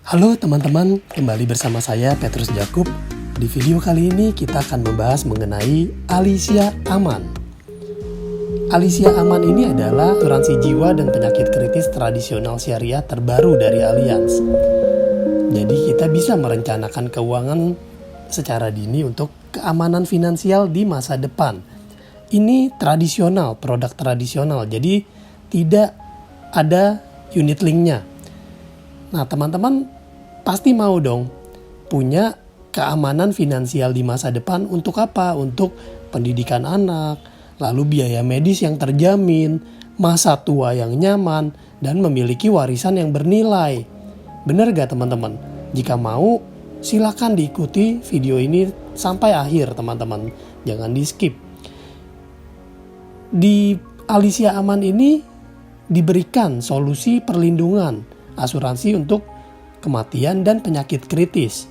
Halo teman-teman, kembali bersama saya Petrus Jakub. Di video kali ini kita akan membahas mengenai Alicia Aman. Alicia Aman ini adalah asuransi jiwa dan penyakit kritis tradisional syariah terbaru dari Allianz. Jadi kita bisa merencanakan keuangan secara dini untuk keamanan finansial di masa depan. Ini tradisional, produk tradisional, jadi tidak ada unit linknya. Nah teman-teman pasti mau dong punya keamanan finansial di masa depan. Untuk apa? Untuk pendidikan anak, lalu biaya medis yang terjamin, masa tua yang nyaman, dan memiliki warisan yang bernilai. Bener gak teman-teman? Jika mau silakan diikuti video ini sampai akhir teman-teman. Jangan di skip. Di Alicia Aman ini diberikan solusi perlindungan asuransi untuk kematian dan penyakit kritis.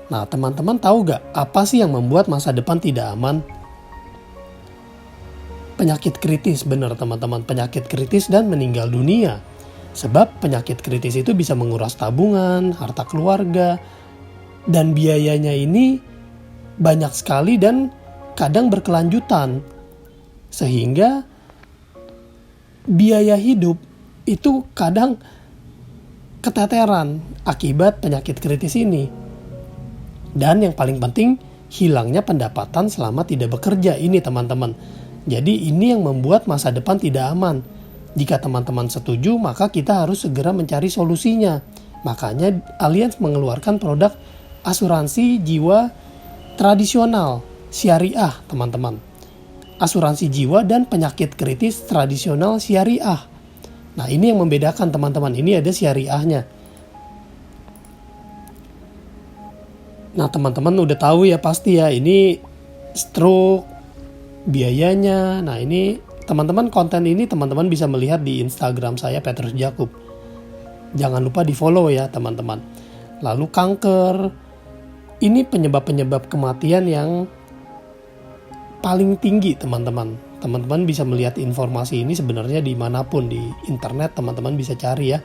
Nah, teman-teman tahu gak apa sih yang membuat masa depan tidak aman? Penyakit kritis, benar teman-teman, penyakit kritis dan meninggal dunia. Sebab penyakit kritis itu bisa menguras tabungan, harta keluarga, dan biayanya ini banyak sekali dan kadang berkelanjutan. Sehingga biaya hidup itu kadang keteteran akibat penyakit kritis ini. Dan yang paling penting, hilangnya pendapatan selama tidak bekerja ini teman-teman. Jadi ini yang membuat masa depan tidak aman. Jika teman-teman setuju, maka kita harus segera mencari solusinya. Makanya Allianz mengeluarkan produk asuransi jiwa tradisional syariah teman-teman. Asuransi jiwa dan penyakit kritis tradisional syariah. Nah ini yang membedakan teman-teman, ini ada syariahnya. Nah teman-teman udah tahu ya pasti ya, ini stroke, biayanya. Nah ini teman-teman, konten ini teman-teman bisa melihat di Instagram saya Petrus Jakub. Jangan lupa di follow ya teman-teman. Lalu kanker, ini penyebab-penyebab kematian yang paling tinggi teman-teman. Teman-teman bisa melihat informasi ini sebenarnya dimanapun di internet, teman-teman bisa cari ya.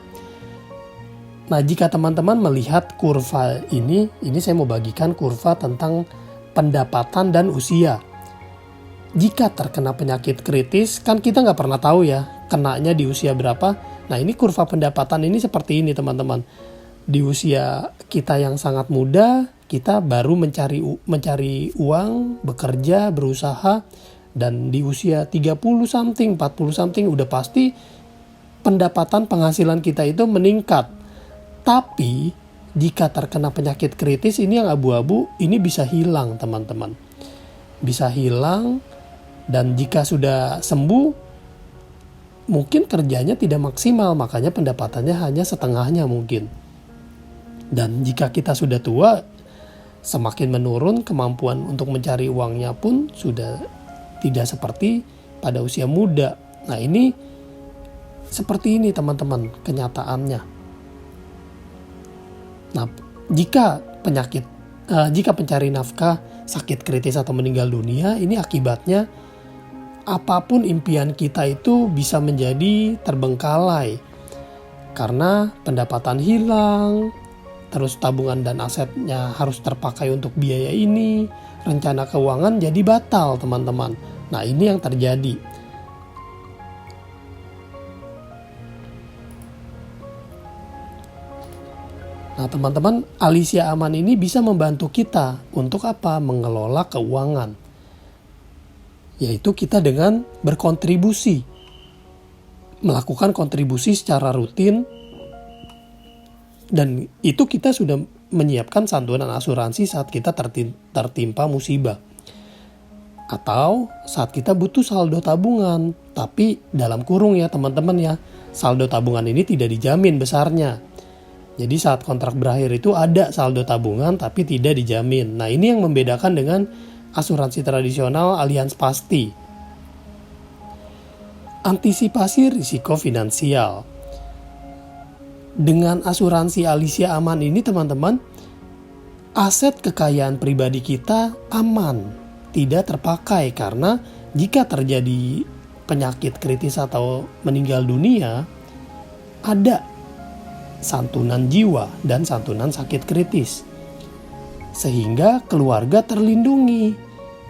Nah jika teman-teman melihat kurva ini saya mau bagikan kurva tentang pendapatan dan usia. Jika terkena penyakit kritis, kan kita nggak pernah tahu ya kenanya di usia berapa. Nah ini kurva pendapatan ini seperti ini teman-teman. Di usia kita yang sangat muda, kita baru mencari uang, bekerja, berusaha. Dan di usia 30 something, 40 something udah pasti pendapatan penghasilan kita itu meningkat. Tapi jika terkena penyakit kritis ini yang abu-abu, ini bisa hilang teman-teman. Bisa hilang, dan jika sudah sembuh mungkin kerjanya tidak maksimal, makanya pendapatannya hanya setengahnya mungkin. Dan jika kita sudah tua, semakin menurun kemampuan untuk mencari uangnya pun sudah tidak seperti pada usia muda. Nah ini seperti ini teman-teman kenyataannya. Nah jika pencari nafkah sakit kritis atau meninggal dunia, ini akibatnya apapun impian kita itu bisa menjadi terbengkalai. Karena pendapatan hilang, terus tabungan dan asetnya harus terpakai untuk biaya ini, rencana keuangan jadi batal teman-teman. Nah ini yang terjadi. Nah teman-teman, Alicia Aman ini bisa membantu kita untuk apa? Mengelola keuangan. Yaitu kita dengan berkontribusi. Melakukan kontribusi secara rutin. Dan itu kita sudah menyiapkan santunan asuransi saat kita tertimpa musibah. Atau saat kita butuh saldo tabungan. Tapi dalam kurung ya teman-teman ya. Saldo tabungan ini tidak dijamin besarnya. Jadi saat kontrak berakhir itu ada saldo tabungan tapi tidak dijamin. Nah ini yang membedakan dengan asuransi tradisional Allianz Pasti. Antisipasi risiko finansial. Dengan asuransi Alicia Aman ini teman-teman, aset kekayaan pribadi kita aman, tidak terpakai karena jika terjadi penyakit kritis atau meninggal dunia, ada santunan jiwa dan santunan sakit kritis. Sehingga keluarga terlindungi.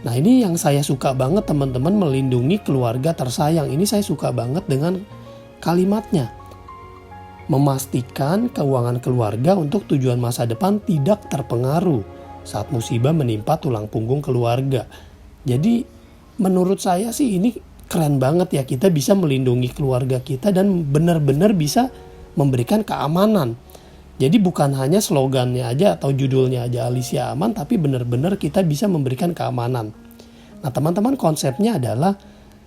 Nah, ini yang saya suka banget teman-teman, melindungi keluarga tersayang. Ini saya suka banget dengan kalimatnya. Memastikan keuangan keluarga untuk tujuan masa depan tidak terpengaruh saat musibah menimpa tulang punggung keluarga. Jadi menurut saya sih ini keren banget ya, kita bisa melindungi keluarga kita dan benar-benar bisa memberikan keamanan. Jadi bukan hanya slogannya aja atau judulnya aja Alicia Aman, tapi benar-benar kita bisa memberikan keamanan. Nah teman-teman, konsepnya adalah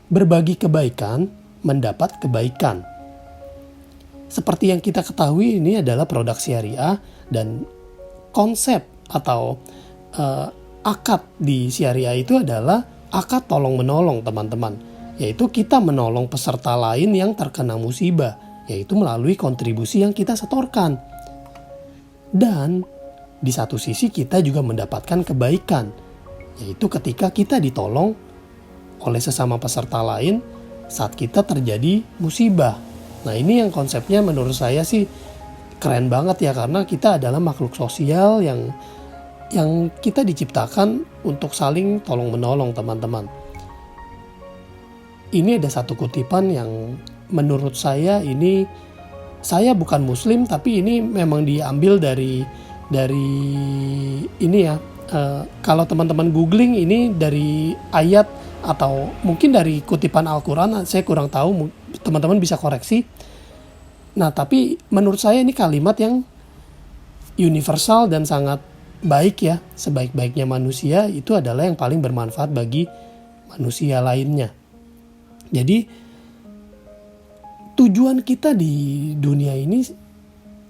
berbagi kebaikan, mendapat kebaikan. Seperti yang kita ketahui, ini adalah produk syariah dan konsep atau akad di syariah itu adalah akad tolong-menolong teman-teman. Yaitu kita menolong peserta lain yang terkena musibah, yaitu melalui kontribusi yang kita setorkan. Dan di satu sisi kita juga mendapatkan kebaikan, yaitu ketika kita ditolong oleh sesama peserta lain saat kita terjadi musibah. Nah ini yang konsepnya menurut saya sih keren banget ya, karena kita adalah makhluk sosial yang kita diciptakan untuk saling tolong menolong teman-teman. Ini ada satu kutipan yang menurut saya ini, saya bukan muslim tapi ini memang diambil dari ini ya, kalau teman-teman googling ini dari ayat atau mungkin dari kutipan Al-Quran, saya kurang tahu, teman-teman bisa koreksi. Nah tapi menurut saya ini kalimat yang universal dan sangat baik ya. Sebaik-baiknya manusia itu adalah yang paling bermanfaat bagi manusia lainnya. Jadi tujuan kita di dunia ini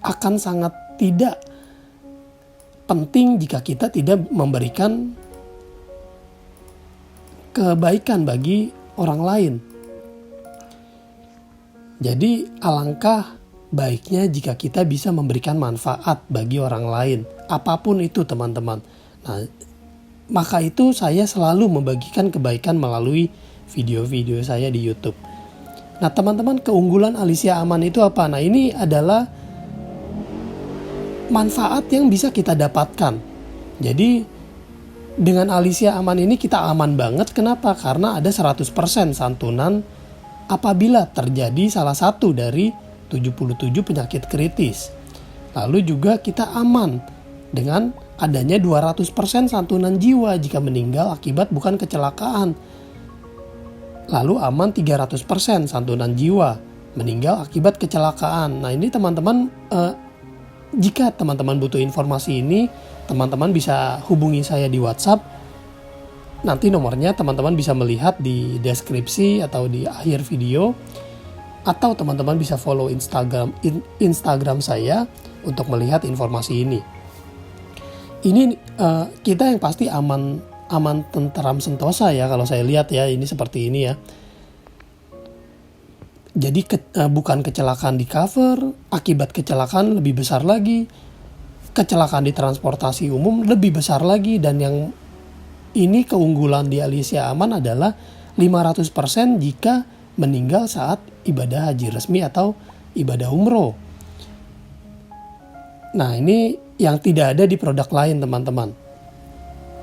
akan sangat tidak penting jika kita tidak memberikan kebaikan bagi orang lain. Jadi alangkah baiknya jika kita bisa memberikan manfaat bagi orang lain, apapun itu teman-teman. Nah, maka itu saya selalu membagikan kebaikan melalui video-video saya di YouTube. Nah teman-teman, keunggulan Alicia Aman itu apa? Nah ini adalah manfaat yang bisa kita dapatkan. Jadi dengan Alicia Aman ini kita aman banget. Kenapa? Karena ada 100% santunan apabila terjadi salah satu dari 77 penyakit kritis. Lalu juga kita aman dengan adanya 200% santunan jiwa jika meninggal akibat bukan kecelakaan. Lalu aman 300% santunan jiwa meninggal akibat kecelakaan. Nah ini teman-teman, jika teman-teman butuh informasi ini, teman-teman bisa hubungi saya di WhatsApp. Nanti nomornya teman-teman bisa melihat di deskripsi atau di akhir video. Atau teman-teman bisa follow Instagram saya untuk melihat informasi ini. Ini kita yang pasti aman tentram sentosa ya, kalau saya lihat ya, ini seperti ini ya. Jadi bukan kecelakaan di cover, akibat kecelakaan lebih besar lagi, kecelakaan di transportasi umum lebih besar lagi, dan yang ini keunggulan di Alicia Aman adalah 500% jika meninggal saat ibadah haji resmi atau ibadah umroh. Nah ini yang tidak ada di produk lain teman-teman.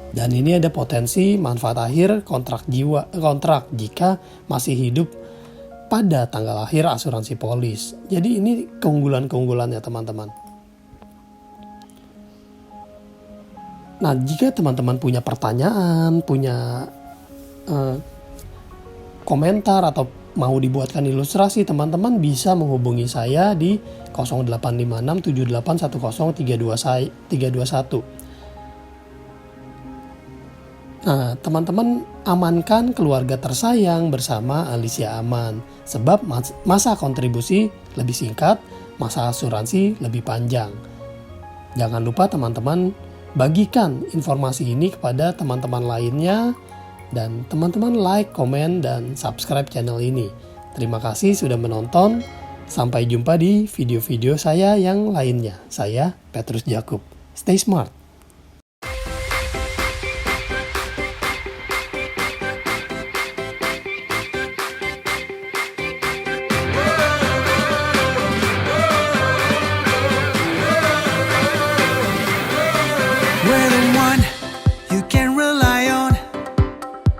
Dan ini ada potensi manfaat akhir kontrak jika masih hidup pada tanggal akhir asuransi polis. Jadi ini keunggulan-keunggulannya teman-teman. Nah jika teman-teman punya pertanyaan, punya komentar atau mau dibuatkan ilustrasi, teman-teman bisa menghubungi saya di 085678103221. Nah, teman-teman amankan keluarga tersayang bersama Alicia Aman. Sebab masa kontribusi lebih singkat, masa asuransi lebih panjang. Jangan lupa teman-teman bagikan informasi ini kepada teman-teman lainnya. Dan teman-teman like, komen, dan subscribe channel ini. Terima kasih sudah menonton. Sampai jumpa di video-video saya yang lainnya. Saya Petrus Jakub. Stay smart. We're the one you can rely on.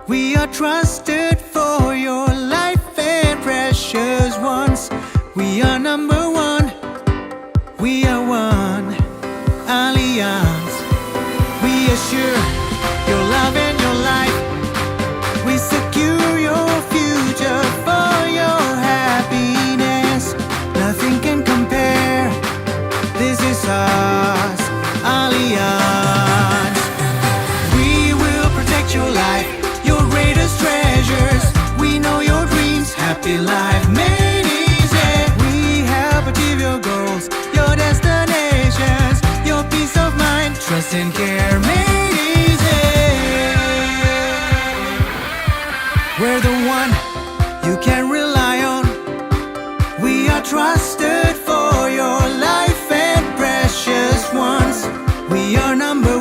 We are trusted for your life and precious ones. We are number one. We are one. Allianz. We assure your love and your life. We secure your future for your happiness. Nothing can compare. This is us, Allianz. We will protect your life, your greatest treasures. We know your dreams, happy life made easy. We help achieve your goals, your destinations, your peace of mind, trust and care made easy. We're the one you can rely on. We are trusted for your life and precious ones. We are number